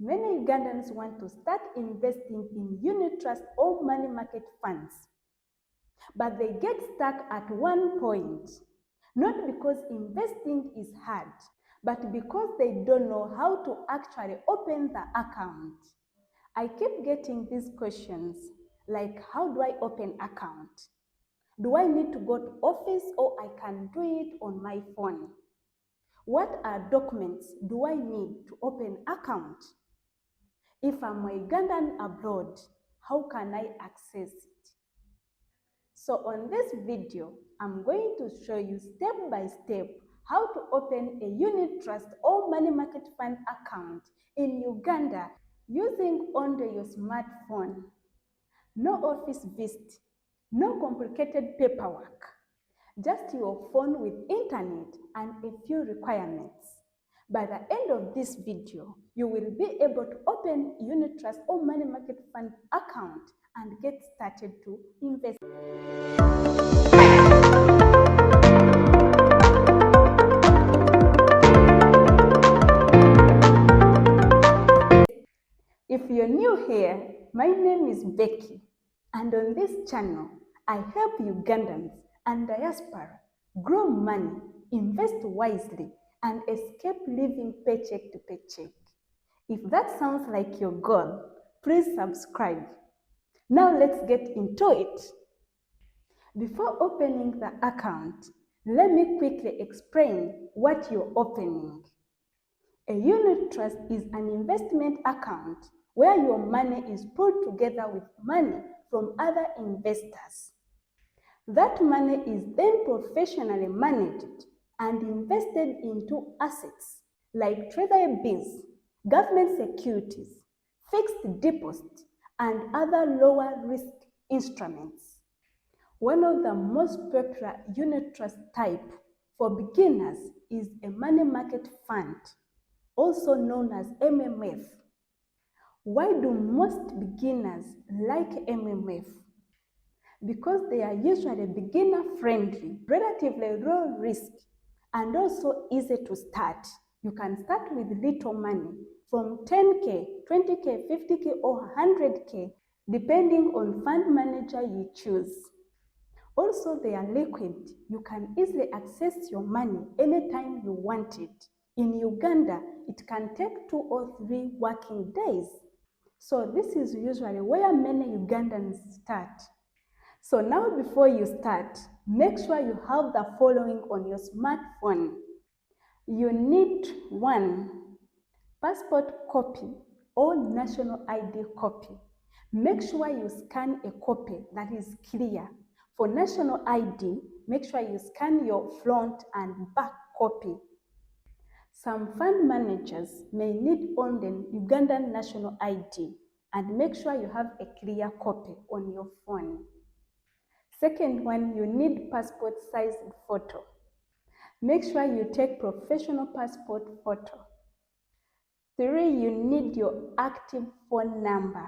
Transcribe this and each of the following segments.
Many Ugandans want to start investing in unit trust or money market funds, but they get stuck at one point, not because investing is hard, but because they don't know how to actually open the account. I keep getting these questions like, how do I open account? Do I need to go to office or I can do it on my phone? What are documents do I need to open account? If I'm a Ugandan abroad, how can I access it? So on this video, I'm going to show you step by step how to open a unit trust or money market fund account in Uganda using only your smartphone. No office visit, no complicated paperwork, just your phone with internet and a few requirements. By the end of this video, you will be able to open unit trust or money market fund account and get started to invest. If you're new here, my name is Becky, and on this channel, I help Ugandans and diaspora grow money, invest wisely, and escape living paycheck to paycheck. If that sounds like your goal, please subscribe. Now let's get into it. Before opening the account, let me quickly explain what you're opening. A unit trust is an investment account where your money is put together with money from other investors. That money is then professionally managed and invested into assets like Treasury Bills, government securities, fixed deposits, and other lower risk instruments. One of the most popular unit trust type for beginners is a money market fund, also known as MMF. Why do most beginners like MMF? Because they are usually beginner-friendly, relatively low risk, and also easy to start. You can start with little money, from 10K, 20K, 50K, or 100K, depending on fund manager you choose. Also, they are liquid. You can easily access your money anytime you want it. In Uganda, it can take 2 or 3 working days. So this is usually where many Ugandans start. So now before you start, make sure you have the following on your smartphone. You need 1. Passport copy or national ID copy. Make sure you scan a copy that is clear. For national ID, make sure you scan your front and back copy. Some fund managers may need only Ugandan national ID, and make sure you have a clear copy on your phone. Second one, you need passport size photo. Make sure you take professional passport photo. 3, you need your active phone number,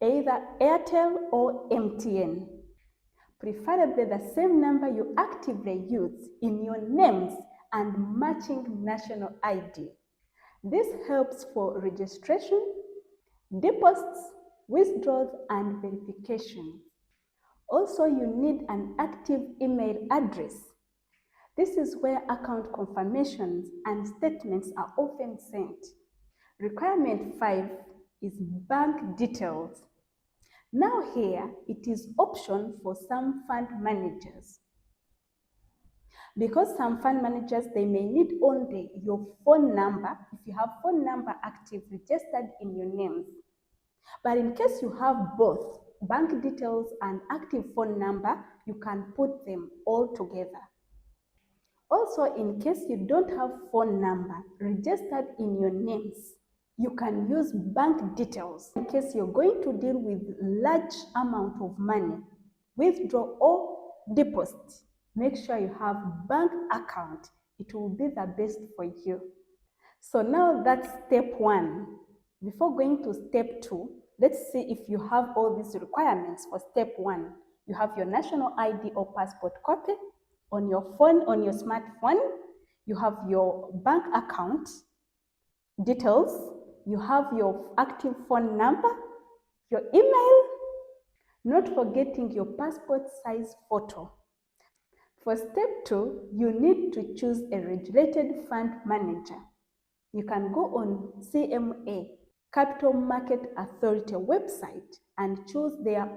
either Airtel or MTN. Preferably the same number you actively use in your names and matching national ID. This helps for registration, deposits, withdrawals, and verification. Also, you need an active email address. This is where account confirmations and statements are often sent. Requirement 5 is bank details. Now here, it is option for some fund managers. Because some fund managers, they may need only your phone number, if you have phone number active registered in your names. But in case you have both bank details and active phone number, you can put them all together. Also, in case you don't have phone number registered in your names, you can use bank details. In case you're going to deal with large amount of money, withdraw or deposit, make sure you have bank account. It will be the best for you. So now that's step 1. Before going to step 2, let's see if you have all these requirements for step 1. You have your national ID or passport copy on your phone, on your smartphone. You have your bank account details. You have your active phone number, your email, not forgetting your passport size photo. For step 2, you need to choose a regulated fund manager. You can go on CMA, Capital Market Authority website, and choose their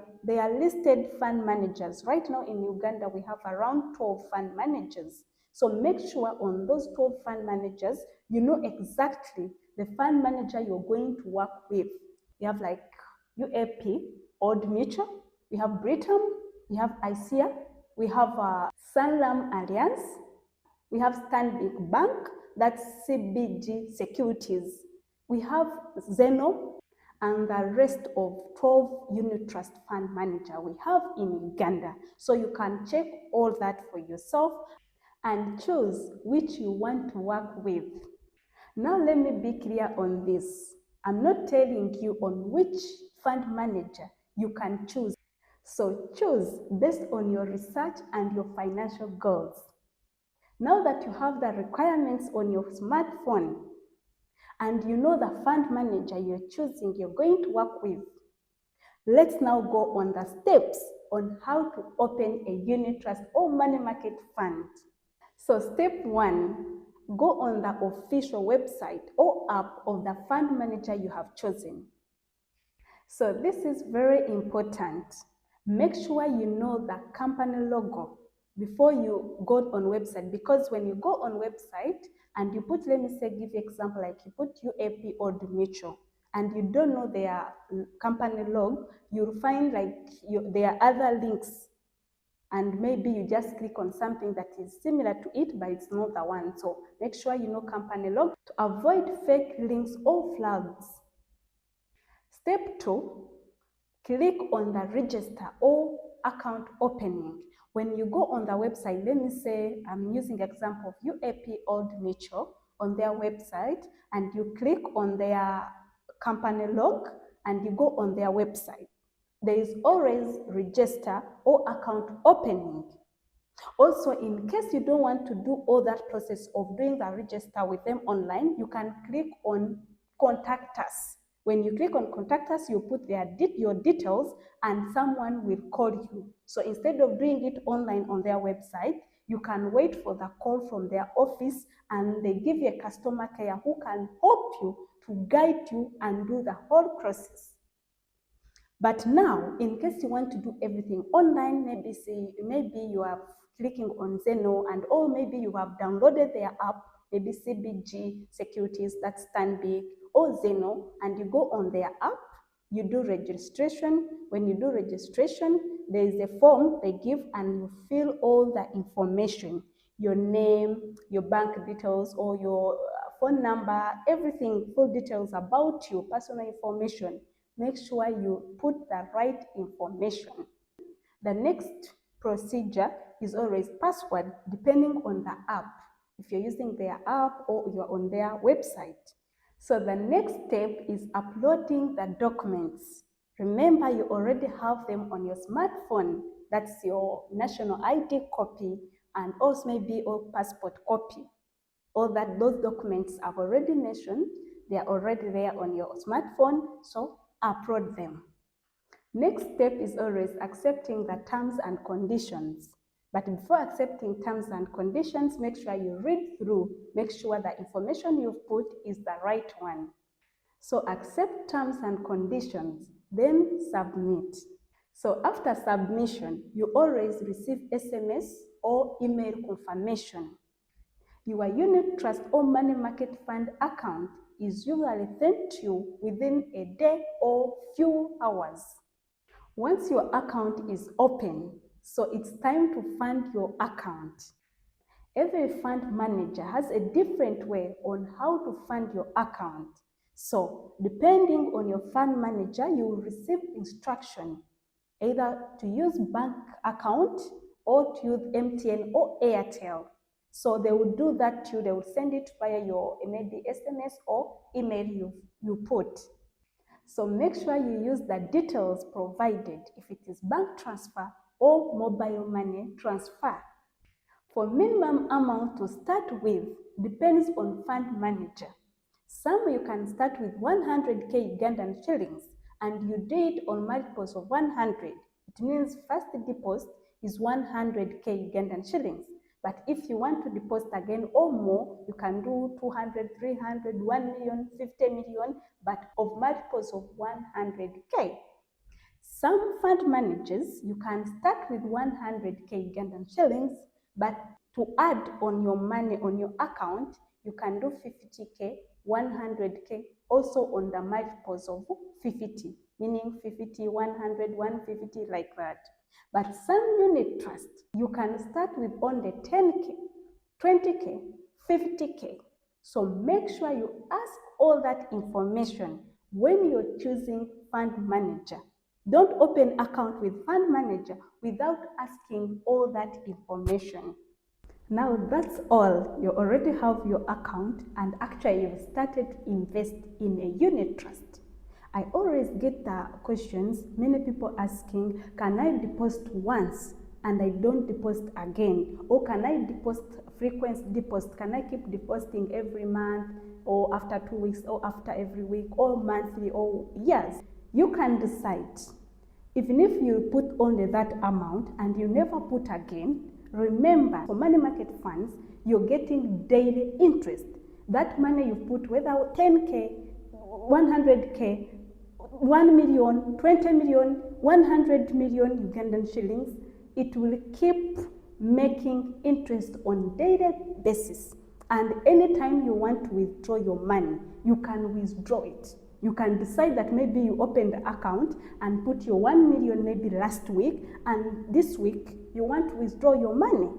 listed fund managers. Right now in Uganda, we have around 12 fund managers. So make sure on those 12 fund managers, you know exactly the fund manager you're going to work with. We have like UAP, Old Mutual, we have Britam, we have ICEA, we have Sanlam Alliance, we have Stanbic Bank, that's CBG Securities. We have Zeno and the rest of 12 unit trust fund manager we have in Uganda. So you can check all that for yourself and choose which you want to work with. Now let me be clear on this. I'm not telling you on which fund manager you can choose. So choose based on your research and your financial goals. Now that you have the requirements on your smartphone and you know the fund manager you're choosing, you're going to work with, let's now go on the steps on how to open a unit trust or money market fund. So step 1, go on the official website or app of the fund manager you have chosen. So this is very important. Make sure you know the company logo before you go on website, because when you go on website and you put, let me say, give you example, like you put UAP or the mutual and you don't know their company logo, you'll find like there are other links and maybe you just click on something that is similar to it, but it's not the one. So make sure you know company logo to avoid fake links or flags. Step 2, click on the register or account opening. When you go on the website, let me say I'm using example of UAP Old Mutual on their website, and you click on their company log and you go on their website. There is always register or account opening. Also, in case you don't want to do all that process of doing the register with them online, you can click on contact us. When you click on contact us, you put your details and someone will call you. So instead of doing it online on their website, you can wait for the call from their office and they give you a customer care who can help you to guide you and do the whole process. But now, in case you want to do everything online, maybe you are clicking on Zeno or maybe you have downloaded their app, maybe CBG Securities, that's Stanbic, or Zeno, and you go on their app, you do registration. When you do registration, there is a form they give and you fill all the information, your name, your bank details, or your phone number, everything, full details about you, personal information. Make sure you put the right information. The next procedure is always password, depending on the app, if you're using their app or you're on their website. So the next step is uploading the documents. Remember, you already have them on your smartphone. That's your national ID copy and also maybe your passport copy. Those documents I've already mentioned, they are already there on your smartphone, so upload them. Next step is always accepting the terms and conditions. But before accepting terms and conditions, make sure you read through, make sure the information you've put is the right one. So accept terms and conditions, then submit. So after submission, you always receive SMS or email confirmation. Your unit trust or money market fund account is usually sent to you within a day or few hours. Once your account is open, so it's time to fund your account. Every fund manager has a different way on how to fund your account. So depending on your fund manager, you will receive instruction either to use bank account or to use MTN or Airtel. So they will do that to you. They will send it via your maybe SMS or email you put. So make sure you use the details provided if it is bank transfer or mobile money transfer. For minimum amount to start with depends on fund manager. Some you can start with 100k Ugandan shillings and you do it on multiples of 100. It means first deposit is 100k Ugandan shillings. But if you want to deposit again or more, you can do 200, 300, 1 million, 50 million, but of multiples of 100k. Some fund managers, you can start with 100k Ugandan shillings, but to add on your money on your account, you can do 50k, 100k, also on the multiples of 50, meaning 50, 100, 150, like that. But some unit trust, you can start with only 10k, 20k, 50k. So make sure you ask all that information when you're choosing fund manager. Don't open account with fund manager without asking all that information. Now that's all. You already have your account and actually you've started to invest in a unit trust. I always get the questions, many people asking, can I deposit once and I don't deposit again? Or can I deposit frequent deposit? Can I keep depositing every month or after 2 weeks or after every week or monthly or years? You can decide. Even if you put only that amount and you never put again, remember for money market funds, you're getting daily interest. That money you put, whether 10k, 100k, 1 million, 20 million, 100 million Ugandan shillings, it will keep making interest on daily basis. And anytime you want to withdraw your money, you can withdraw it. You can decide that maybe you open the account and put your 1 million maybe last week, and this week you want to withdraw your money.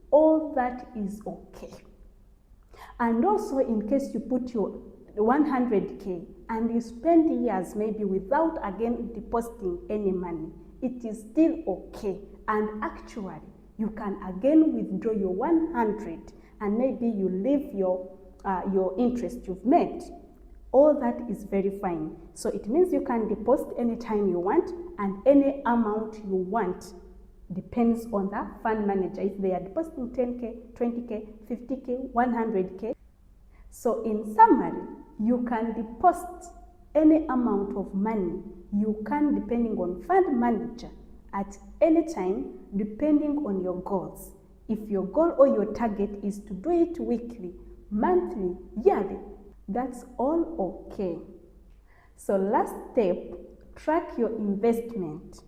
All that is okay. And also in case you put your 100k and you spend years maybe without again depositing any money, it is still okay. And actually, you can again withdraw your 100 and maybe you leave your interest you've made. All that is very fine. So it means you can deposit anytime you want and any amount you want. Depends on the fund manager. If they are depositing 10k, 20k, 50k, 100k. So in summary, you can deposit any amount of money you can depending on fund manager at any time depending on your goals. If your goal or your target is to do it weekly, monthly, yearly, that's all okay. So last step, track your investment.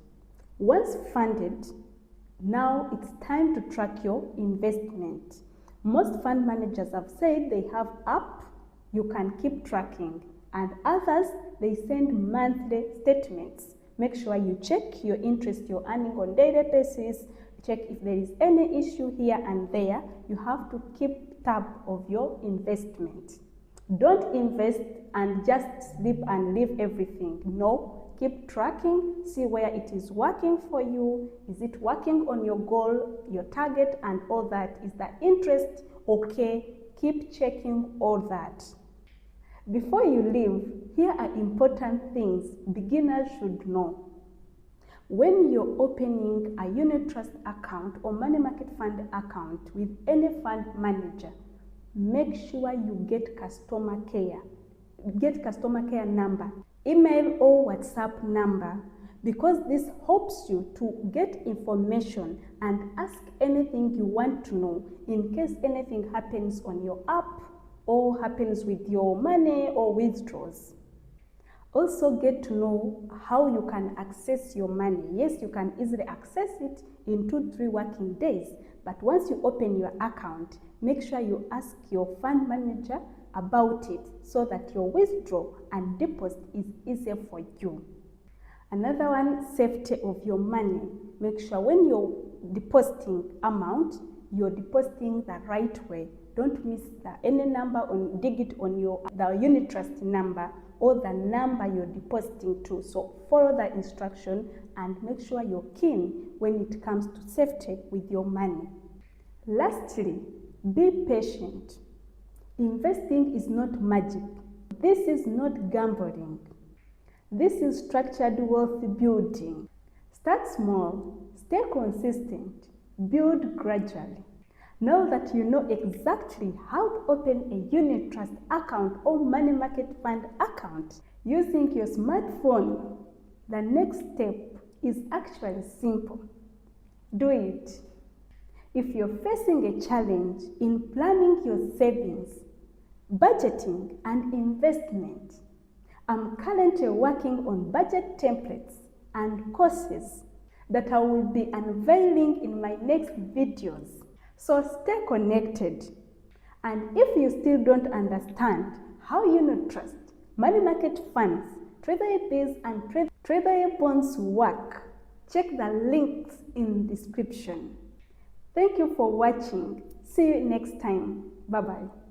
Once funded, now it's time to track your investment. Most fund managers have said they have app you can keep tracking, and others they send monthly statements. Make sure you check your interest you're earning on daily basis. Check if there is any issue here and there. You have to keep tab of your investment. Don't invest and just sleep and leave everything. No, keep tracking, see where it is working for you. Is it working on your goal, your target, and all that? Is the interest okay? Keep checking all that. Before you leave, here are important things beginners should know. When you're opening a unit trust account or money market fund account with any fund manager, make sure you get customer care. Get customer care number, email or WhatsApp number, because this helps you to get information and ask anything you want to know in case anything happens on your app or happens with your money or withdrawals. Also get to know how you can access your money. Yes, you can easily access it in 2-3 working days, but once you open your account, make sure you ask your fund manager about it so that your withdrawal and deposit is easier for you. Another one, safety of your money. Make sure when you're depositing amount, you're depositing the right way. Don't miss any number on digit on the unit trust number or the number you're depositing to. So follow the instruction and make sure you're keen when it comes to safety with your money. Lastly, be patient. Investing is not magic. This is not gambling. This is structured wealth building. Start small, stay consistent, build gradually. Now that you know exactly how to open a unit trust account or money market fund account using your smartphone, the next step is actually simple. Do it. If you're facing a challenge in planning your savings, budgeting, and investment, I'm currently working on budget templates and courses that I will be unveiling in my next videos. So stay connected. And if you still don't understand how unit trust, money market funds, Treasury Bills, and Treasury bonds work, check the links in the description. Thank you for watching. See you next time. Bye-bye.